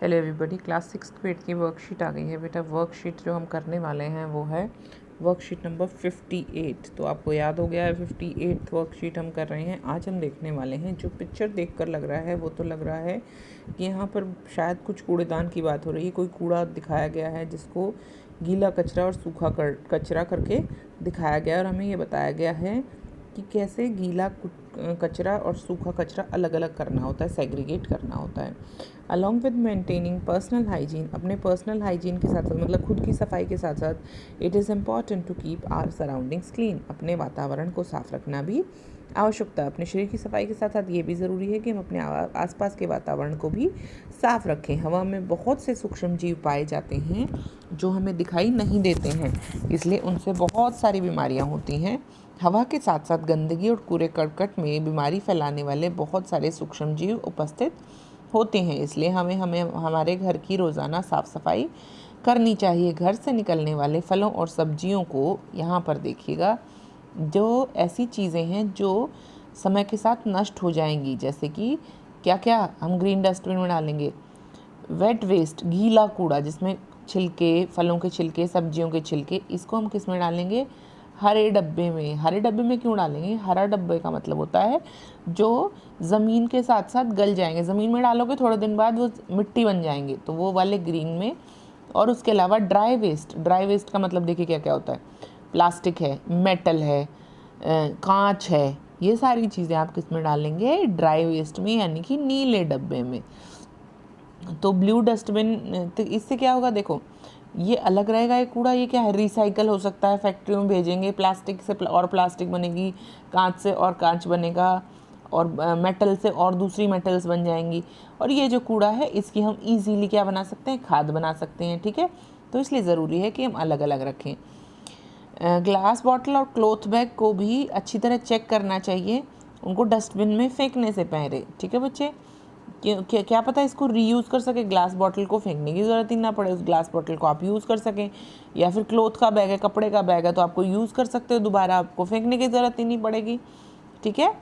Hello everybody, class 6 grade की worksheet आ गई है बेटा। वर्कशीट जो हम करने वाले हैं वो है वर्कशीट नंबर 58। तो आपको याद हो गया है 58 वर्कशीट हम कर रहे हैं। आज हम देखने वाले हैं, जो पिक्चर देखकर लग रहा है वो तो लग रहा है कि यहाँ पर शायद कुछ कूड़ेदान की बात हो रही है। कोई कूड़ा दिखाया गया है जिसको गीला कचरा और सूखा कचरा करके दिखाया गया है, और हमें ये बताया गया है कि कैसे गीला कचरा और सूखा कचरा अलग अलग करना होता है, सेग्रीगेट करना होता है। Along with maintaining personal hygiene, अपने पर्सनल हाइजीन के साथ साथ मतलब खुद की सफाई के साथ साथ it is important to keep our surroundings clean, अपने वातावरण को साफ रखना भी आवश्यकता है। अपने शरीर की सफाई के साथ साथ ये भी ज़रूरी है कि हम अपने आसपास के वातावरण को भी साफ रखें। हवा में बहुत से सूक्ष्म जीव पाए जाते हैं जो हमें दिखाई नहीं देते हैं, इसलिए उनसे बहुत सारी बीमारियां होती हैं। हवा के साथ साथ गंदगी और कूड़े करकट में बीमारी फैलाने वाले बहुत सारे सूक्ष्म जीव उपस्थित होते हैं, इसलिए हमें हमारे घर की रोज़ाना साफ़ सफाई करनी चाहिए। घर से निकलने वाले फलों और सब्जियों को यहाँ पर देखिएगा, जो ऐसी चीज़ें हैं जो समय के साथ नष्ट हो जाएंगी, जैसे कि क्या क्या हम ग्रीन डस्टबिन में डालेंगे। वेट वेस्ट, गीला कूड़ा जिसमें छिलके, फलों के छिलके, सब्जियों के छिलके, इसको हम किस में डालेंगे? हरे डब्बे में। हरे डब्बे में क्यों डालेंगे? हरा डब्बे का मतलब होता है जो ज़मीन के साथ साथ गल जाएंगे। ज़मीन में डालोगे थोड़े दिन बाद वो मिट्टी बन जाएंगे, तो वो वाले ग्रीन में। और उसके अलावा ड्राई वेस्ट, ड्राई वेस्ट का मतलब देखिए क्या क्या होता है। प्लास्टिक है, मेटल है, कांच है, ये सारी चीज़ें आप किस में डालेंगे? ड्राई वेस्ट में, यानी कि नीले डब्बे में। तो ब्लू डस्टबिन, तो इससे क्या होगा? देखो, ये अलग रहेगा ये कूड़ा। ये क्या है? रिसाइकल हो सकता है, फैक्ट्रियों में भेजेंगे, प्लास्टिक से और प्लास्टिक बनेगी, कांच से और कांच बनेगा, और मेटल से और दूसरी मेटल्स बन जाएंगी। और ये जो कूड़ा है इसकी हम इजीली क्या बना सकते हैं? खाद बना सकते हैं। ठीक है, तो इसलिए ज़रूरी है कि हम अलग अलग रखें। ग्लास बॉटल और क्लॉथ बैग को भी अच्छी तरह चेक करना चाहिए, उनको डस्टबिन में फेंकने से पहले। ठीक है बच्चे, क्या पता इसको रीयूज़ कर सके, ग्लास बॉटल को फेंकने की ज़रूरत ही ना पड़े, उस ग्लास बॉटल को आप यूज़ कर सकें। या फिर क्लॉथ का बैग है, कपड़े का बैग है, तो आपको यूज़ कर सकते हो, दोबारा आपको फेंकने की ज़रूरत ही नहीं पड़ेगी। ठीक है,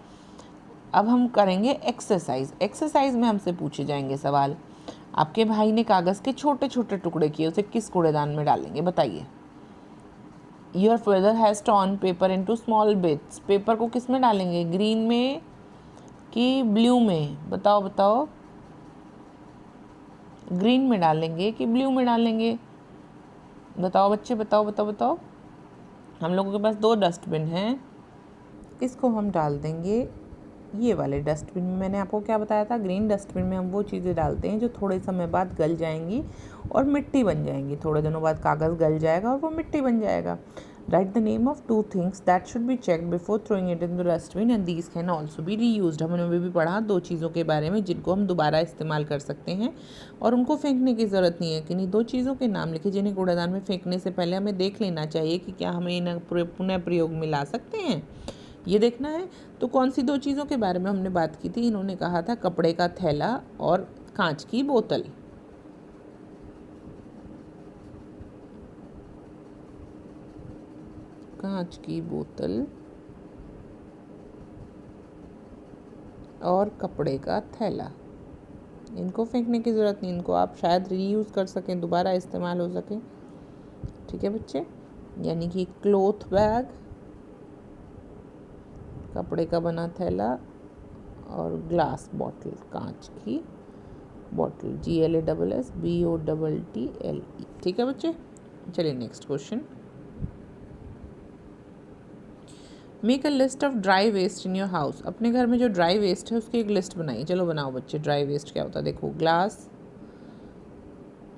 अब हम करेंगे एक्सरसाइज। एक्सरसाइज में हमसे पूछे जाएंगे सवाल। आपके भाई ने कागज़ के छोटे छोटे टुकड़े किए, उसे किस कूड़ेदान में डालेंगे? बताइए। Your father has torn paper into small bits, paper को किस में डालेंगे? ग्रीन में कि ब्लू में? बताओ बताओ, ग्रीन में डालेंगे कि ब्लू में डालेंगे? बताओ बच्चे, बताओ बताओ बताओ। हम लोगों के पास 2 डस्टबिन हैं, इसको हम डाल देंगे ये वाले डस्टबिन में। मैंने आपको क्या बताया था? ग्रीन डस्टबिन में हम वो चीज़ें डालते हैं जो थोड़े समय बाद गल जाएंगी और मिट्टी बन जाएंगी। थोड़े दिनों बाद कागज़ गल जाएगा और वो मिट्टी बन जाएगा। Right the name of 2 things that should be checked before throwing it in the dustbin and these can also be reused. हमने भी पढ़ा 2 चीज़ों के बारे में जिनको हम दोबारा इस्तेमाल कर सकते हैं और उनको फेंकने की ज़रूरत नहीं है। कि नहीं, 2 चीज़ों के नाम लिखे जिन्हें कूड़ेदान में फेंकने से पहले हमें देख लेना चाहिए कि क्या हमें इन्हें पुनः प्रयोग में ला सकते हैं, ये देखना है। तो कौन सी 2 चीज़ों के बारे में हमने बात की थी? इन्होंने कहा था कपड़े का थैला और कांच की बोतल। कांच की बोतल और कपड़े का थैला, इनको फेंकने की ज़रूरत नहीं, इनको आप शायद रीयूज़ कर सकें, दोबारा इस्तेमाल हो सके। ठीक है बच्चे, यानी कि क्लॉथ बैग, कपड़े का बना थैला और ग्लास बॉटल, कांच की बॉटल, GLASSBOTTLE। ठीक है बच्चे, चलिए next question. Make a list of dry waste in your house. अपने घर में जो ड्राई वेस्ट है उसकी एक लिस्ट बनाइए। चलो बनाओ बच्चे। ड्राई वेस्ट क्या होता है? देखो, ग्लास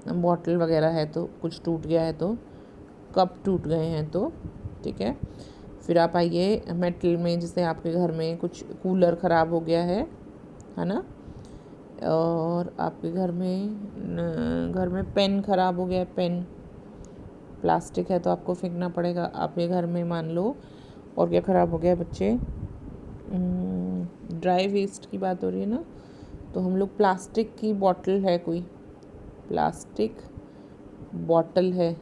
बॉटल वगैरह है तो कुछ टूट गया है, तो कप टूट गए हैं तो ठीक है। फिर आप आइए मेटल में, जैसे आपके घर में कुछ कूलर ख़राब हो गया है ना, और आपके घर में पेन ख़राब हो गया है, पेन। प्लास्टिक है तो आपको फेंकना पड़ेगा। आपके घर में मान लो और क्या ख़राब हो गया बच्चे? ड्राई वेस्ट की बात हो रही है ना, तो हम लोग प्लास्टिक की बॉटल है, कोई प्लास्टिक बॉटल है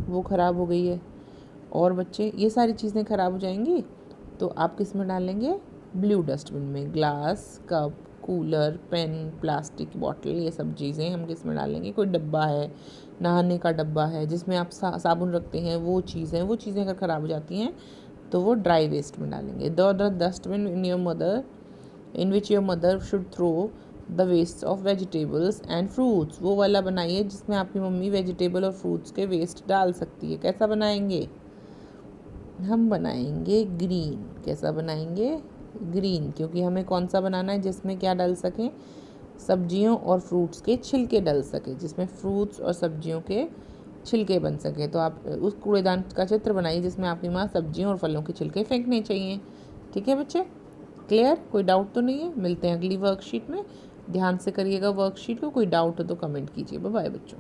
वो ख़राब हो गई है, और बच्चे ये सारी चीज़ें ख़राब हो जाएंगी, तो आप किस में डालेंगे? ब्लू डस्टबिन में। Glass, cup, cooler, pen, plastic की बॉटल, ये सब चीज़ें हम किस में डालेंगे? कोई डब्बा है, नहाने का डब्बा है जिसमें आप साबुन रखते हैं, वो चीज़ें अगर ख़राब हो जाती हैं तो वो ड्राई वेस्ट में डालेंगे। The dustbin in which your mother should throw the waste of vegetables and fruits, वो वाला बनाइए जिसमें आपकी मम्मी वेजिटेबल और फ्रूट्स के वेस्ट डाल सकती है। कैसा बनाएंगे? हम बनाएंगे ग्रीन। कैसा बनाएंगे? ग्रीन, क्योंकि हमें कौन सा बनाना है जिसमें क्या डल सकें? सब्जियों और फ्रूट्स के छिलके डल सके, जिसमें फ्रूट्स और सब्जियों के छिलके बन सके। तो आप उस कूड़ेदान का चित्र बनाइए जिसमें आपकी माँ सब्जियों और फलों के छिलके फेंकने चाहिए। ठीक है बच्चे, क्लियर? कोई डाउट तो नहीं है? मिलते हैं अगली वर्कशीट में। ध्यान से करिएगा वर्कशीट को। कोई डाउट हो तो कमेंट कीजिए। बाय बाय बच्चों।